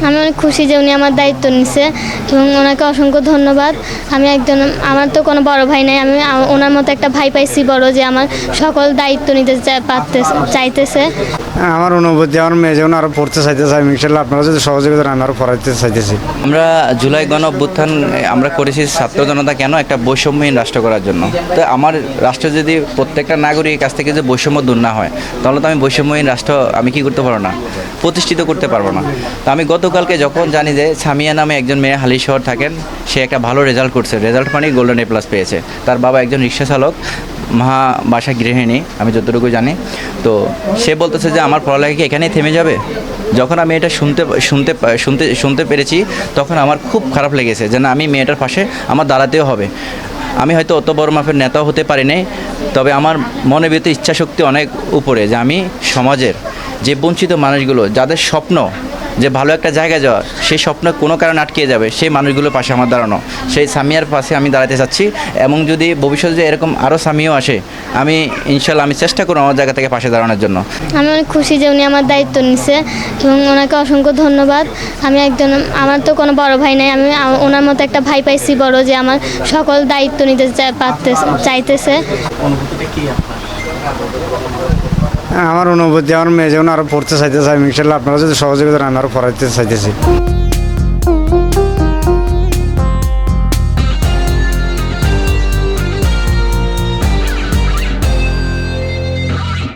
আমি অনেক খুশি যে উনি আমার দায়িত্ব নিছে এবং ওনাকে অসংখ্য ধন্যবাদ। আমি একজন, আমার তো কোনো বড় ভাই নাই, আমি ওনার মতো একটা ভাই পাইছি বড়, যে আমার সকল দায়িত্ব নিতে চাইতেছে। আমার অনুভূতি, আমার মেয়ে যেমন আরও পড়তে চাইতেছে, আমি ইনশাল্লাহ আপনারা যদি সহযোগিতা আমি আরও পড়াইতে চাইতেছি। আমরা জুলাই গণ অভ্যুত্থান আমরা করেছি ছাত্র জনতা কেন, একটা বৈষম্যহীন রাষ্ট্র করার জন্য। তো আমার রাষ্ট্র যদি প্রত্যেকটা নাগরিকের কাছ থেকে যে বৈষম্য দূর না হয়, তাহলে তো আমি বৈষম্যহীন রাষ্ট্র আমি কি করতে পারবো না, প্রতিষ্ঠিত করতে পারবো না। তো আমি গতকালকে যখন জানি যে সামিয়া নামে একজন মেয়ে হালিশহর থাকেন, সে একটা ভালো রেজাল্ট করছে, রেজাল্ট মানে গোল্ডেন এ প্লাস পেয়েছে, তার বাবা একজন রিক্সা চালক, মা বাসা গৃহিণী, আমি যতটুকু জানি। তো সে বলতেছে যে আমার পড়ালেখা কি এখানেই থেমে যাবে। যখন আমি এটা শুনতে পেরেছি, তখন আমার খুব খারাপ লেগেছে যে না, আমি মেয়েটার পাশে আমার দাঁড়াতেও হবে। আমি হয়তো অত বড় মাপের নেতাও হতে পারি নাই, তবে আমার মনের ভিতরে ইচ্ছাশক্তি অনেক উপরে, যে আমি সমাজের যে বঞ্চিত মানুষগুলো, যাদের স্বপ্ন যে ভালো একটা জায়গায় যাওয়া, সেই স্বপ্ন কোনো কারণে আটকে যাবে, সেই মানুষগুলোর পাশে আমার দাঁড়ানো, সেই সামিয়ার পাশে আমি দাঁড়াতে চাচ্ছি। এবং যদি ভবিষ্যতে যে এরকম আরও সামিও আসে, আমি ইনশাল্লাহ আমি চেষ্টা করব আমার জায়গা থেকে পাশে দাঁড়ানোর জন্য। আমি অনেক খুশি যে উনি আমার দায়িত্ব নিছে এবং ওনাকে অসংখ্য ধন্যবাদ। আমি একজন, আমার তো কোনো বড় ভাই নাই, আমি ওনার মতো একটা ভাই পাইছি বড়, যে আমার সকল দায়িত্ব নিতে চাইতেছে। আমার অনুভূতি, আমার মেয়ে যেমন আরও পড়তে চাইতেছে, আমি ইনশাল্লাহ আপনারা যদি সহযোগিতা আমি আরও পড়াইতে চাইতেছি।